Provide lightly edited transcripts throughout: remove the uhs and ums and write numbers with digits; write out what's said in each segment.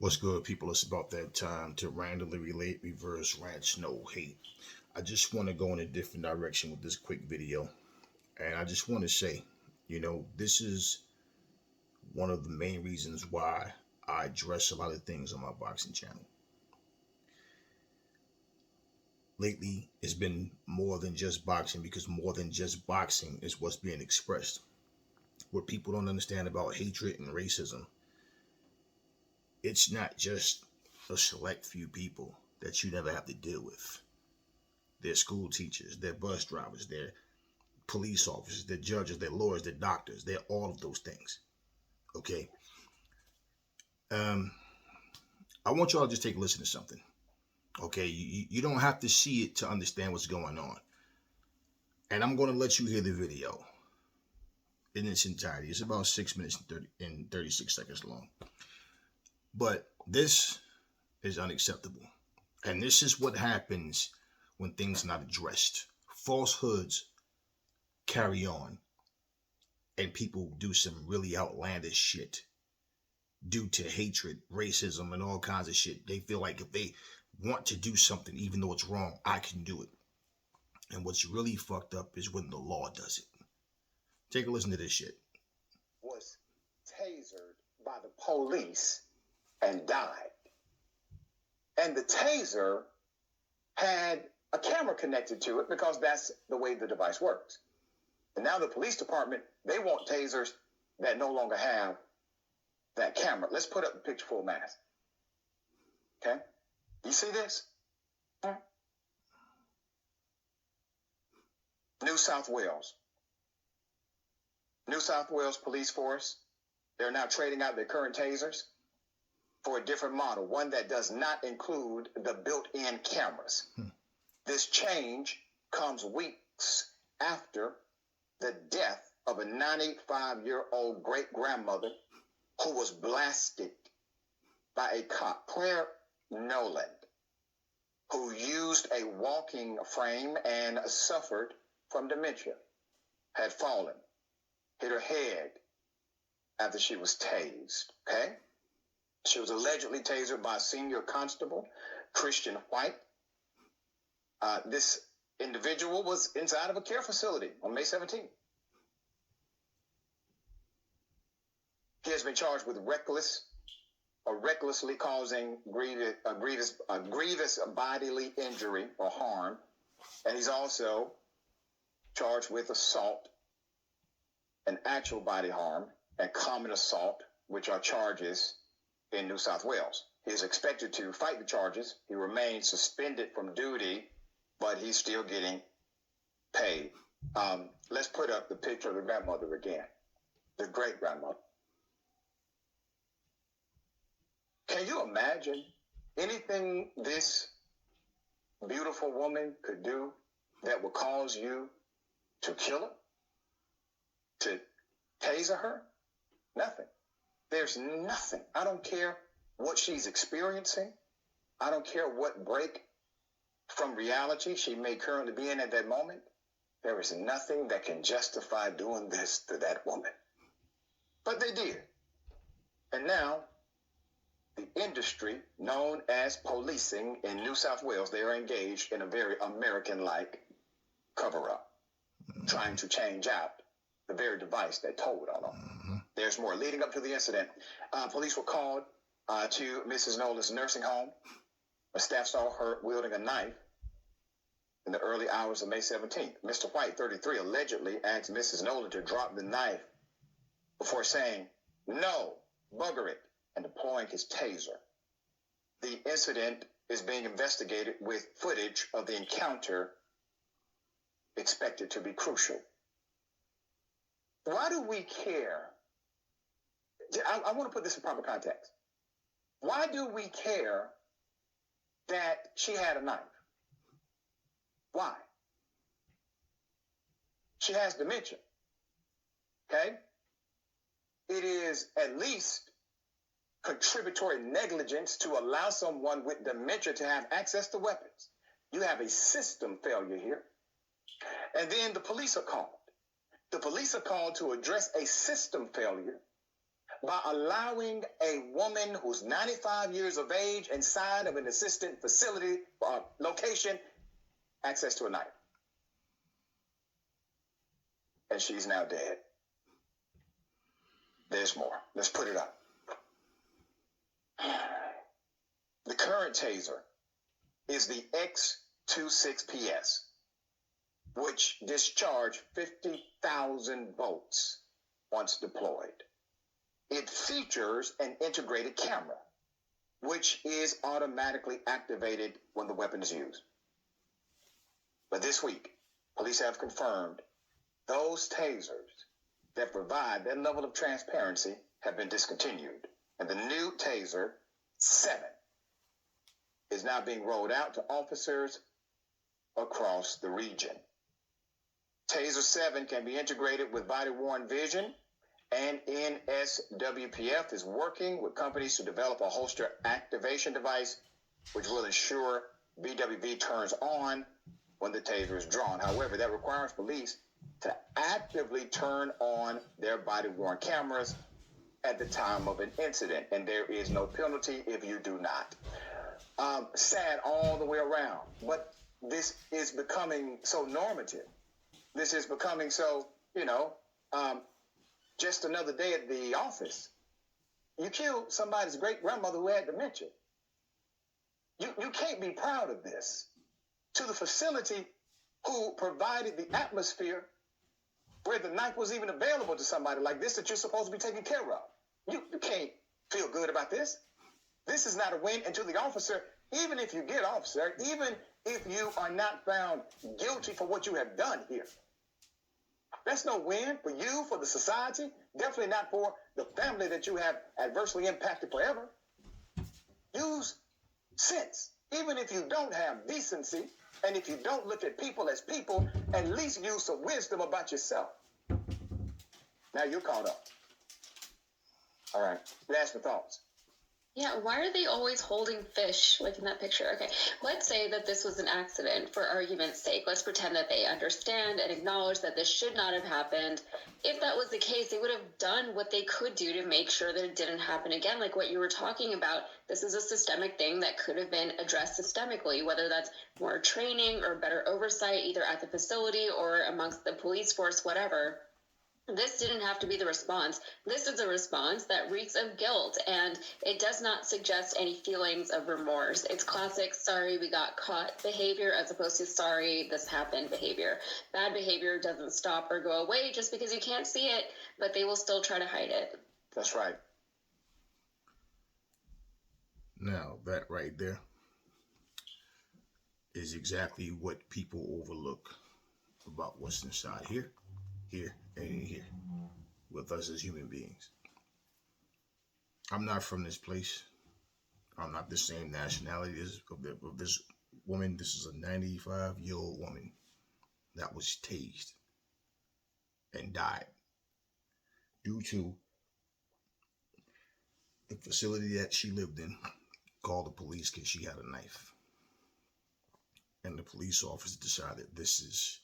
What's good, people? It's about that time to randomly relate, reverse, rants, no hate. I just want to go in a different direction with this quick video. And I just want to say, this is one of the main reasons why I address a lot of things on my boxing channel. Lately, it's been more than just boxing because more than just boxing is what's being expressed. What people don't understand about hatred and racism, it's not just a select few people that you never have to deal with. They're school teachers, they're bus drivers, they're police officers, they're judges, they're lawyers, they're doctors, they're all of those things. Okay. Um, I want y'all to just take a listen to something. Okay, you don't have to see it to understand what's going on. And I'm going to let you hear the video in its entirety. It's about 6 minutes and 36 seconds long. But this is unacceptable. And this is what happens when things are not addressed. Falsehoods carry on, and people do some really outlandish shit due to hatred, racism, and all kinds of shit. They feel like if they want to do something, even though it's wrong, I can do it. And what's really fucked up is when the law does it. Take a listen to this shit. Was tasered by the police and died. And the taser had a camera connected to it because that's the way the device works. And now the police department, they want tasers that no longer have that camera. Let's put up the picture full mask. Okay? You see this? New South Wales. New South Wales Police Force, they're now trading out their current tasers for a different model, one that does not include the built-in cameras. This change comes weeks after the death of a 95-year-old great-grandmother who was blasted by a cop, Claire Noland, who used a walking frame and suffered from dementia, had fallen, hit her head after she was tased, okay? She was allegedly tasered by senior constable Christian White. This individual was inside of a care facility on May 17th. He has been charged with recklessly causing grievous bodily injury or harm, and he's also charged with assault and actual body harm and common assault, which are charges in New South Wales. He is expected to fight the charges. He remains suspended from duty, but he's still getting paid. Let's put up the picture of the grandmother again, the great-grandmother. Can you imagine anything this beautiful woman could do that would cause you to kill her? To taser her? Nothing. There's nothing. I don't care what she's experiencing. I don't care what break from reality she may currently be in at that moment. There is nothing that can justify doing this to that woman. But they did. And now, the industry known as policing in New South Wales, they are engaged in a very American-like cover-up, trying to change out the very device that told on them. There's more. Leading up to the incident, police were called to Mrs. Nolan's nursing home. A staff saw her wielding a knife in the early hours of May 17th. Mr. White, 33, allegedly asked Mrs. Nolan to drop the knife before saying, "No, bugger it," and deploying his taser. The incident is being investigated with footage of the encounter expected to be crucial. Why do we care? I want to put this in proper context. Why do we care that she had a knife? Why? She has dementia. Okay? It is at least contributory negligence to allow someone with dementia to have access to weapons. You have a system failure here. And then the police are called. The police are called to address a system failure by allowing a woman who's 95 years of age inside of an assisted facility location access to a knife. And she's now dead. There's more. Let's put it up. The current taser is the X26PS, which discharged 50,000 volts once deployed. It features an integrated camera, which is automatically activated when the weapon is used. But this week, police have confirmed those tasers that provide that level of transparency have been discontinued. And the new Taser 7 is now being rolled out to officers across the region. Taser 7 can be integrated with body-worn vision, and NSWPF is working with companies to develop a holster activation device which will ensure BWV turns on when the taser is drawn. However, that requires police to actively turn on their body-worn cameras at the time of an incident, and there is no penalty if you do not. Sad all the way around, but this is becoming so normative. This is becoming so, just another day at the office. You killed somebody's great-grandmother who had dementia. You can't be proud of this. To the facility who provided the atmosphere where the knife was even available to somebody like this that you're supposed to be taking care of. You can't feel good about this. This is not a win. And to the officer, even if you get officer, even if you are not found guilty for what you have done here, that's no win for you, for the society, definitely not for the family that you have adversely impacted forever. Use sense. Even if you don't have decency, and if you don't look at people as people, at least use some wisdom about yourself. Now you're caught up. All right. Last thoughts. Yeah, why are they always holding fish, like in that picture? Okay, let's say that this was an accident for argument's sake. Let's pretend that they understand and acknowledge that this should not have happened. If that was the case, they would have done what they could do to make sure that it didn't happen again. Like what you were talking about, this is a systemic thing that could have been addressed systemically, whether that's more training or better oversight, either at the facility or amongst the police force, whatever. This didn't have to be the response. This is a response that reeks of guilt, and it does not suggest any feelings of remorse. It's classic, sorry, we got caught behavior, as opposed to sorry, this happened behavior. Bad behavior doesn't stop or go away just because you can't see it, but they will still try to hide it. That's right. Now, that right there is exactly what people overlook about what's inside here, and in here with us as human beings. I'm not from this place. I'm not the same nationality as of this woman. This is a 95-year-old woman that was tased and died due to the facility that she lived in called the police because she had a knife. And the police officer decided this is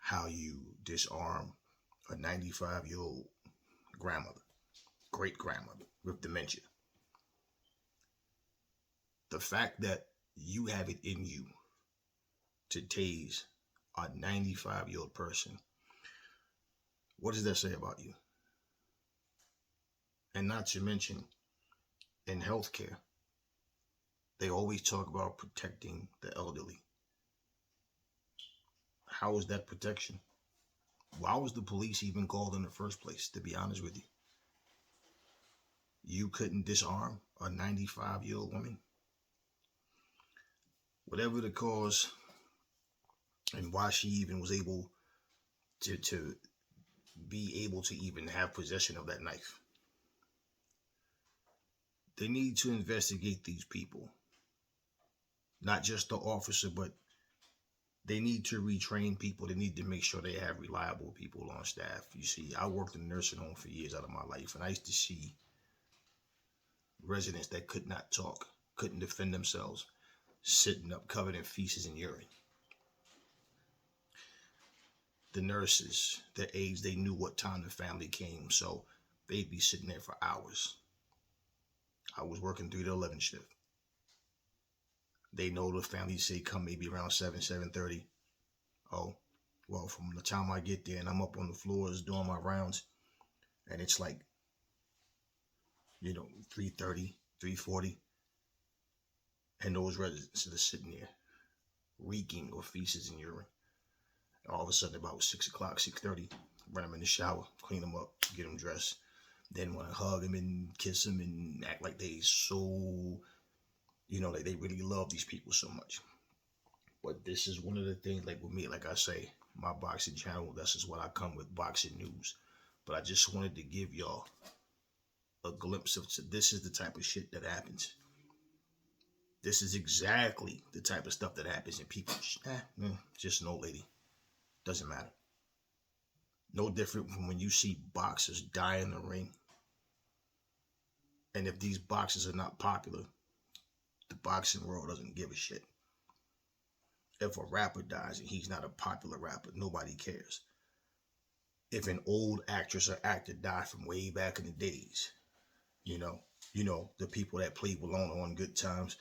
how you disarm a 95-year-old grandmother, great-grandmother with dementia. The fact that you have it in you to tase a 95-year-old person, what does that say about you? And not to mention, in healthcare, they always talk about protecting the elderly. How is that protection? Why was the police even called in the first place, to be honest with you? You couldn't disarm a 95-year-old woman? Whatever the cause and why she even was able to be able to even have possession of that knife. They need to investigate these people. Not just the officer, but they need to retrain people. They need to make sure they have reliable people on staff. You see, I worked in a nursing home for years out of my life, and I used to see residents that could not talk, couldn't defend themselves, sitting up covered in feces and urine. The nurses, the aides, they knew what time the family came, so they'd be sitting there for hours. I was working 3 to 11 shift. They know the family say come maybe around 7:30. Oh, well, from the time I get there and I'm up on the floors doing my rounds, and it's like, 3:30, 3:40, and those residents are sitting there reeking of feces and urine. All of a sudden, about 6 o'clock, 6:30, run them in the shower, clean them up, get them dressed. Then want to hug them and kiss them and act like they so, like they really love these people so much. But this is one of the things, like with me, like I say, my boxing channel, this is what I come with, boxing news. But I just wanted to give y'all a glimpse of, this is the type of shit that happens. This is exactly the type of stuff that happens, and people, just an old lady. Doesn't matter. No different from when you see boxers die in the ring. And if these boxers are not popular, the boxing world doesn't give a shit. If a rapper dies and he's not a popular rapper, nobody cares. If an old actress or actor died from way back in the days, the people that played Walona on Good Times,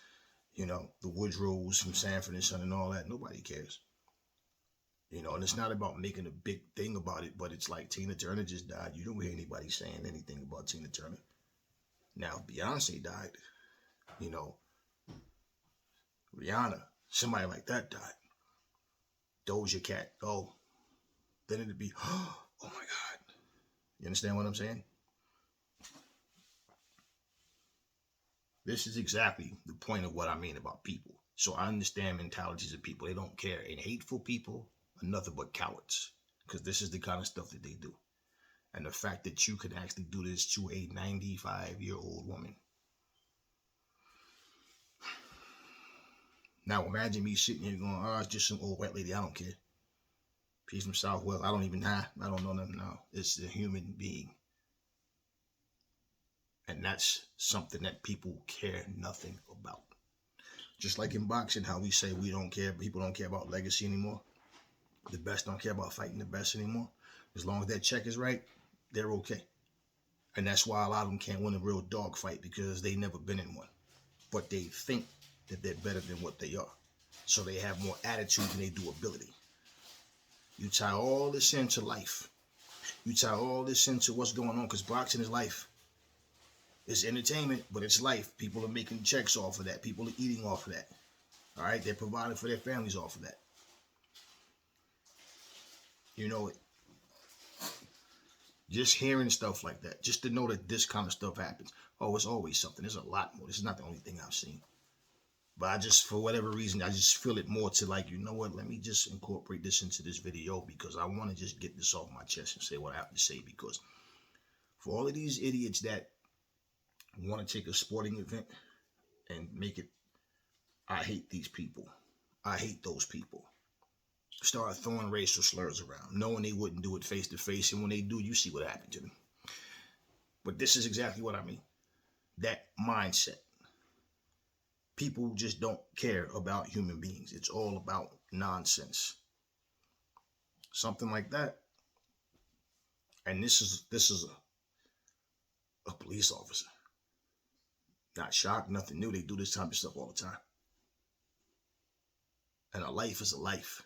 the Woodrows from Sanford and Son and all that, nobody cares. And it's not about making a big thing about it, but it's like Tina Turner just died. You don't hear anybody saying anything about Tina Turner. Now, if Beyonce died, Rihanna, somebody like that died. Doja Cat, then it'd be, oh my God. You understand what I'm saying? This is exactly the point of what I mean about people. So I understand mentalities of people. They don't care. And hateful people are nothing but cowards, because this is the kind of stuff that they do. And the fact that you can actually do this to a 95-year-old woman. Now imagine me sitting here going, it's just some old white lady. I don't care. She's from Southwest. I don't know them now. It's a human being. And that's something that people care nothing about. Just like in boxing, how we say we don't care, people don't care about legacy anymore. The best don't care about fighting the best anymore. As long as that check is right, they're okay. And that's why a lot of them can't win a real dog fight, because they never been in one. But they think that they're better than what they are. So they have more attitude than they do ability. You tie all this into life. You tie all this into what's going on, because boxing is life. It's entertainment, but it's life. People are making checks off of that. People are eating off of that. All right? They're providing for their families off of that. Just hearing stuff like that, just to know that this kind of stuff happens. Oh, it's always something. There's a lot more. This is not the only thing I've seen. But I just, for whatever reason, I just feel it more to like, let me just incorporate this into this video, because I want to just get this off my chest and say what I have to say. Because for all of these idiots that want to take a sporting event and make it, I hate these people. I hate those people. Start throwing racial slurs around, knowing they wouldn't do it face to face. And when they do, you see what happened to them. But this is exactly what I mean. That mindset. People just don't care about human beings. It's all about nonsense. Something like that. And this is a police officer. Not shocked, nothing new. They do this type of stuff all the time. And a life is a life.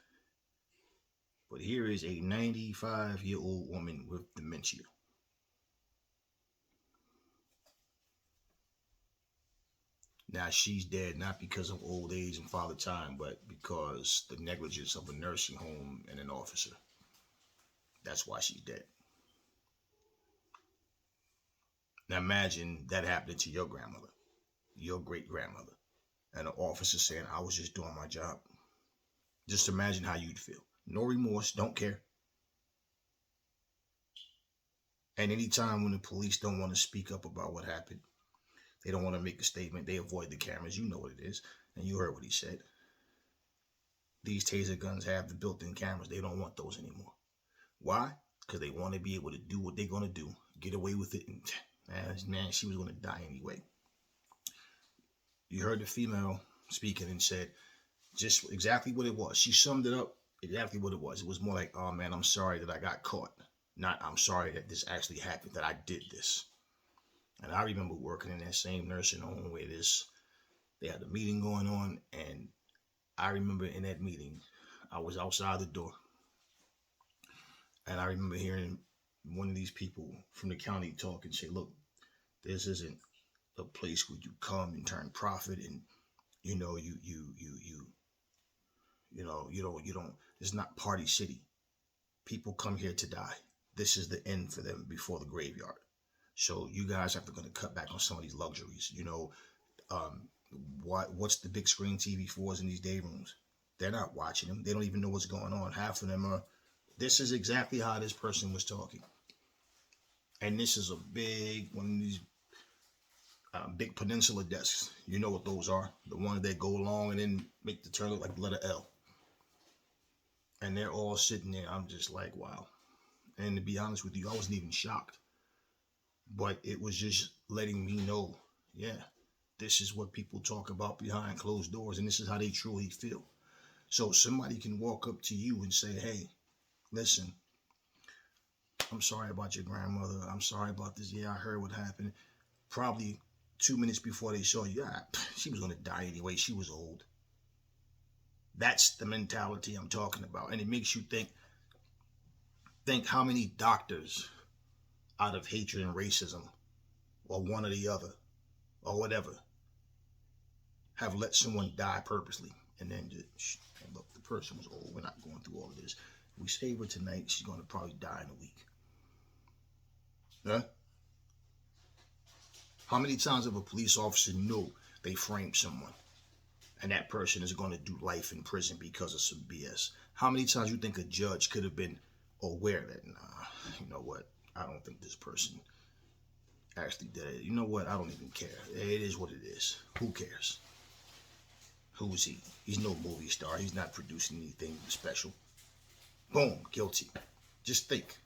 But here is a 95-year-old woman with dementia. Now she's dead not because of old age and father time, but because the negligence of a nursing home and an officer. That's why she's dead. Now imagine that happening to your grandmother, your great-grandmother, and an officer saying, I was just doing my job. Just imagine how you'd feel. No remorse, don't care. And anytime when the police don't want to speak up about what happened, they don't want to make a statement, they avoid the cameras. You know what it is. And you heard what he said. These taser guns have the built-in cameras. They don't want those anymore. Why? Because they want to be able to do what they're going to do. Get away with it. And man, she was going to die anyway. You heard the female speaking and said just exactly what it was. She summed it up exactly what it was. It was more like, oh man, I'm sorry that I got caught. Not, I'm sorry that this actually happened, that I did this. And I remember working in that same nursing home where they had a meeting going on. And I remember in that meeting, I was outside the door. And I remember hearing one of these people from the county talk and say, look, this isn't a place where you come and turn profit and, you know, you don't, it's not party city. People come here to die. This is the end for them before the graveyard. So you guys have to going to cut back on some of these luxuries. Um, what's the big screen TV fours in these day rooms? They're not watching them. They don't even know what's going on. Half of them are. This is exactly how this person was talking, and this is a big one of these big peninsula desks. You know what those are? The ones that go long and then make the turn look like the letter L. And they're all sitting there. I'm just like, wow. And to be honest with you, I wasn't even shocked. But it was just letting me know, yeah, this is what people talk about behind closed doors, and this is how they truly feel. So somebody can walk up to you and say, hey, listen, I'm sorry about your grandmother. I'm sorry about this. Yeah, I heard what happened. Probably 2 minutes before they saw you, yeah, she was going to die anyway. She was old. That's the mentality I'm talking about. And it makes you think how many doctors out of hatred and racism, or one or the other, or whatever, have let someone die purposely. And then just, look, the person was old. We're not going through all of this. If we save her tonight, she's going to probably die in a week. Huh? How many times have a police officer know they framed someone and that person is going to do life in prison because of some BS? How many times you think a judge could have been aware that, nah, you know what? I don't think this person actually did it. You know what? I don't even care. It is what it is. Who cares? Who is he? He's no movie star. He's not producing anything special. Boom, guilty. Just think.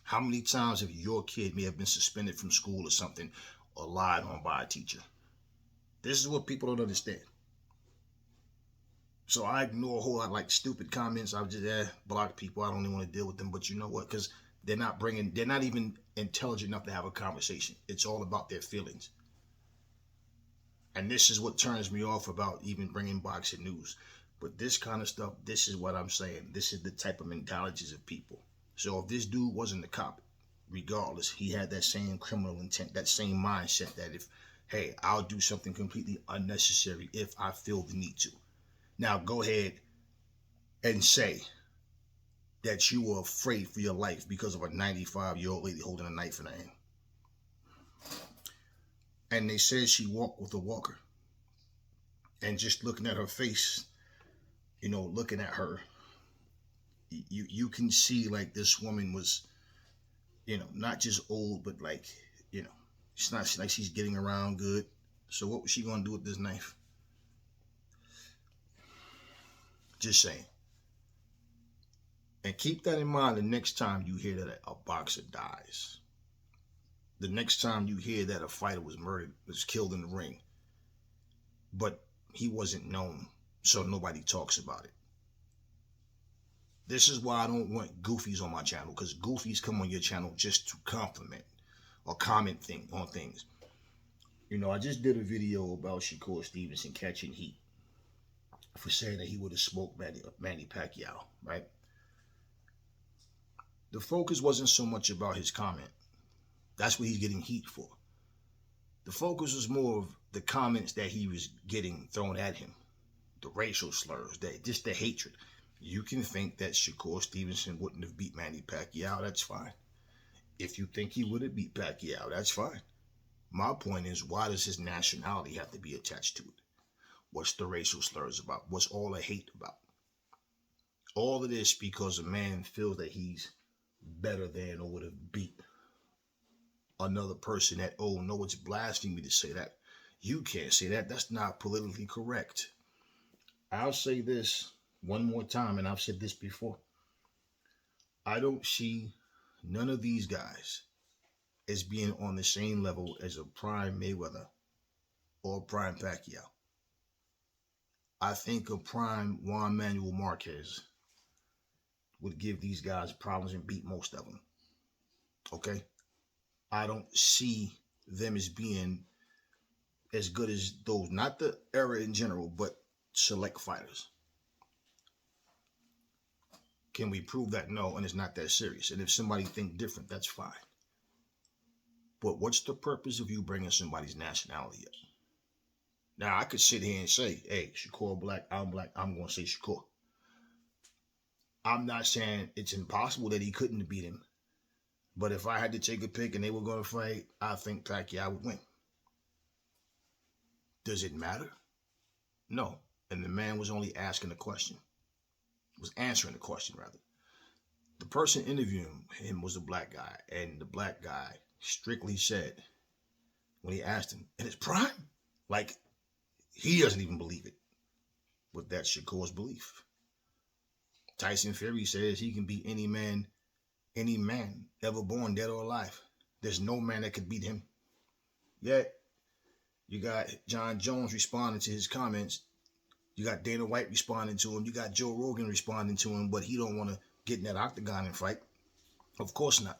How many times have your kid may have been suspended from school or something, or lied on by a teacher? This is what people don't understand. So I ignore a whole lot like stupid comments. I just block people. I don't even want to deal with them. But you know what? Because they're not even intelligent enough to have a conversation. It's all about their feelings. And this is what turns me off about even bringing boxing news. But this kind of stuff, this is what I'm saying. This is the type of mentalities of people. So if this dude wasn't a cop, regardless, he had that same criminal intent, that same mindset that if, hey, I'll do something completely unnecessary if I feel the need to. Now go ahead and say that you were afraid for your life because of a 95-year-old lady holding a knife in her hand. And they said she walked with a walker. And just looking at her face, looking at her, you can see like this woman was, not just old, but like, it's not like she's getting around good. So what was she going to do with this knife? Just saying. And keep that in mind the next time you hear that a boxer dies. The next time you hear that a fighter was murdered, was killed in the ring. But he wasn't known, so nobody talks about it. This is why I don't want goofies on my channel, because goofies come on your channel just to compliment or comment on things. I just did a video about Shakur Stevenson catching heat for saying that he would have smoked Manny Pacquiao, right? The focus wasn't so much about his comment. That's what he's getting heat for. The focus was more of the comments that he was getting thrown at him. The racial slurs, just the hatred. You can think that Shakur Stevenson wouldn't have beat Manny Pacquiao, that's fine. If you think he would have beat Pacquiao, that's fine. My point is, why does his nationality have to be attached to it? What's the racial slurs about? What's all the hate about? All of this because a man feels that he's better than or would have beat another person that, oh no, it's blasphemy to say that. You can't say that. That's not politically correct. I'll say this one more time, and I've said this before. I don't see none of these guys as being on the same level as a prime Mayweather or prime Pacquiao. I think a prime Juan Manuel Marquez would give these guys problems and beat most of them. Okay? I don't see them as being as good as those, not the era in general, but select fighters. Can we prove that? No, and it's not that serious. And if somebody think different, that's fine. But what's the purpose of you bringing somebody's nationality up? Now, I could sit here and say, hey, Shakur black, I'm going to say Shakur. I'm not saying it's impossible that he couldn't beat him. But if I had to take a pick and they were going to fight, I think Pacquiao would win. Does it matter? No. And the man was only asking the question. Was answering the question, rather. The person interviewing him was a black guy. And the black guy strictly said, when he asked him, in his prime? Like, he doesn't even believe it. But that's Shakur's belief. Tyson Fury says he can beat any man ever born, dead or alive. There's no man that could beat him. Yet, you got John Jones responding to his comments. You got Dana White responding to him. You got Joe Rogan responding to him, but he don't want to get in that octagon and fight. Of course not.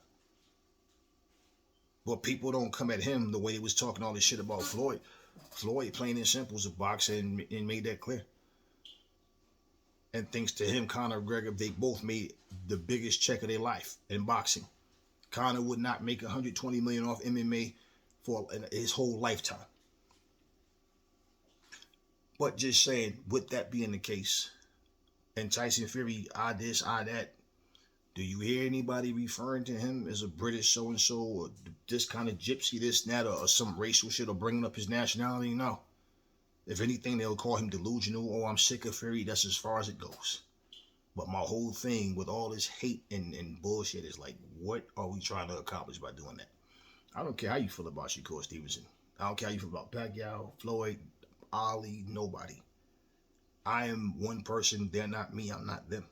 But people don't come at him the way they was talking all this shit about Floyd. Floyd, plain and simple, is a boxer and made that clear. And thanks to him, Conor McGregor, they both made the biggest check of their life in boxing. Conor would not make $120 million off MMA for his whole lifetime. But just saying, with that being the case, and Tyson Fury, this, that, do you hear anybody referring to him as a British so-and-so, or this kind of gypsy, this, that, or some racial shit, or bringing up his nationality? No. If anything, they'll call him delusional. Oh, I'm sick of Fury. That's as far as it goes. But my whole thing with all this hate and bullshit is like, what are we trying to accomplish by doing that? I don't care how you feel about Shakur Stevenson. I don't care how you feel about Pacquiao, Floyd, Ali, nobody. I am one person. They're not me. I'm not them.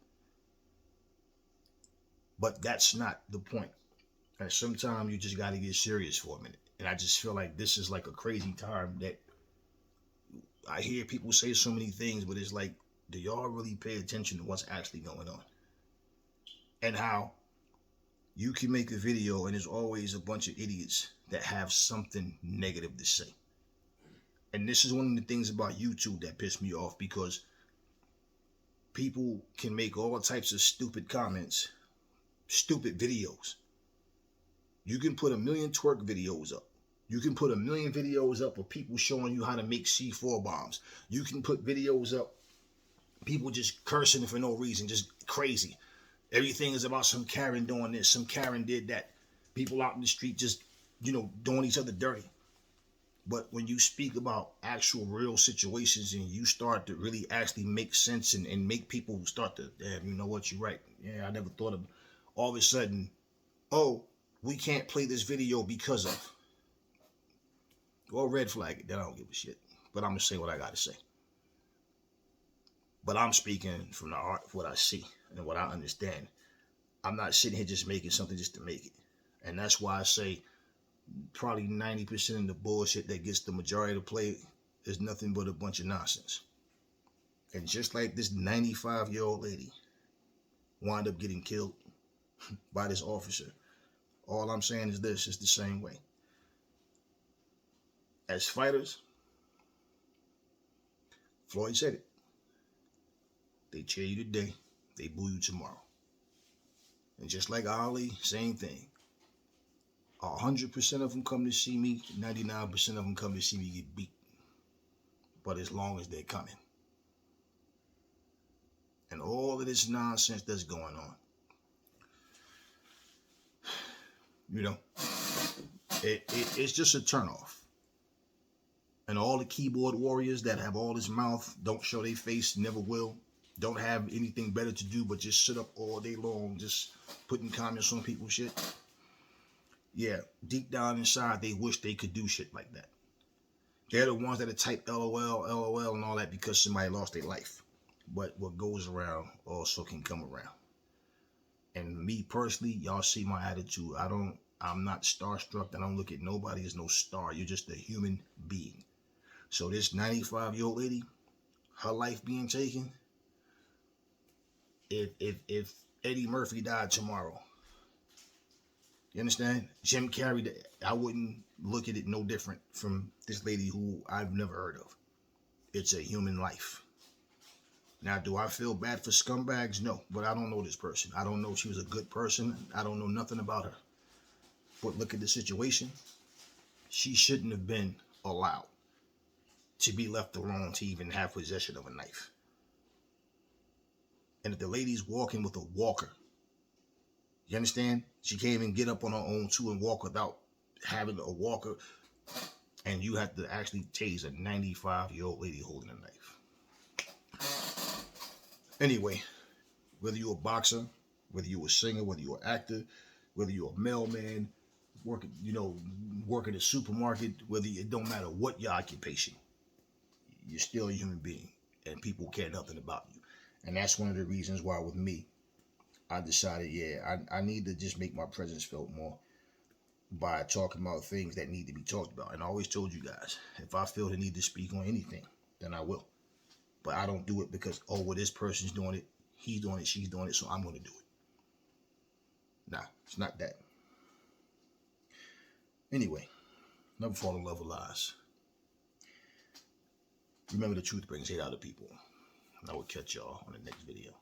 But that's not the point. And sometimes you just got to get serious for a minute. And I just feel like this is like a crazy time that I hear people say so many things, but it's like, do y'all really pay attention to what's actually going on? And how you can make a video and there's always a bunch of idiots that have something negative to say. And this is one of the things about YouTube that pissed me off, because people can make all types of stupid comments, stupid videos. You can put 1 million twerk videos up. You can put 1 million videos up of people showing you how to make C4 bombs. You can put videos up, people just cursing for no reason, just crazy. Everything is about some Karen doing this, some Karen did that. People out in the street just, doing each other dirty. But when you speak about actual real situations and you start to really actually make sense and make people start to, damn, you know what, you're right. Yeah, I never thought of it. All of a sudden, oh, we can't play this video because of. Well, red flag it. Then I don't give a shit. But I'm going to say what I got to say. But I'm speaking from the heart of what I see and what I understand. I'm not sitting here just making something just to make it. And that's why I say probably 90% of the bullshit that gets the majority to play is nothing but a bunch of nonsense. And just like this 95-year-old lady wound up getting killed by this officer, all I'm saying is this, it's the same way. As fighters, Floyd said it. They cheer you today, they boo you tomorrow. And just like Ali, same thing. 100% of them come to see me, 99% of them come to see me get beat. But as long as they're coming. And all of this nonsense that's going on. It's just a turnoff. And all the keyboard warriors that have all this mouth, don't show their face, never will, don't have anything better to do but just sit up all day long, just putting comments on people's shit. Yeah, deep down inside, they wish they could do shit like that. They're the ones that type LOL, LOL, and all that because somebody lost their life. But what goes around also can come around. And me personally, y'all see my attitude. I'm not starstruck. I don't look at nobody as no star. You're just a human being. So this 95-year-old lady, her life being taken, if Eddie Murphy died tomorrow. You understand? Jim Carrey, I wouldn't look at it no different from this lady who I've never heard of. It's a human life. Now, do I feel bad for scumbags? No, but I don't know this person. I don't know if she was a good person. I don't know nothing about her. But look at the situation. She shouldn't have been allowed to be left alone to even have possession of a knife. And if the lady's walking with a walker, you understand? She can't even get up on her own too and walk without having a walker. And you have to actually tase a 95-year-old lady holding a knife. Anyway, whether you're a boxer, whether you're a singer, whether you're an actor, whether you're a mailman, working a supermarket, it don't matter what your occupation, you're still a human being, and people care nothing about you. And that's one of the reasons why with me, I decided, I need to just make my presence felt more by talking about things that need to be talked about. And I always told you guys, if I feel the need to speak on anything, then I will. But I don't do it because, this person's doing it, he's doing it, she's doing it, so I'm going to do it. Nah, it's not that. Anyway, never fall in love with lies. Remember, the truth brings hate out of people. And I will catch y'all on the next video.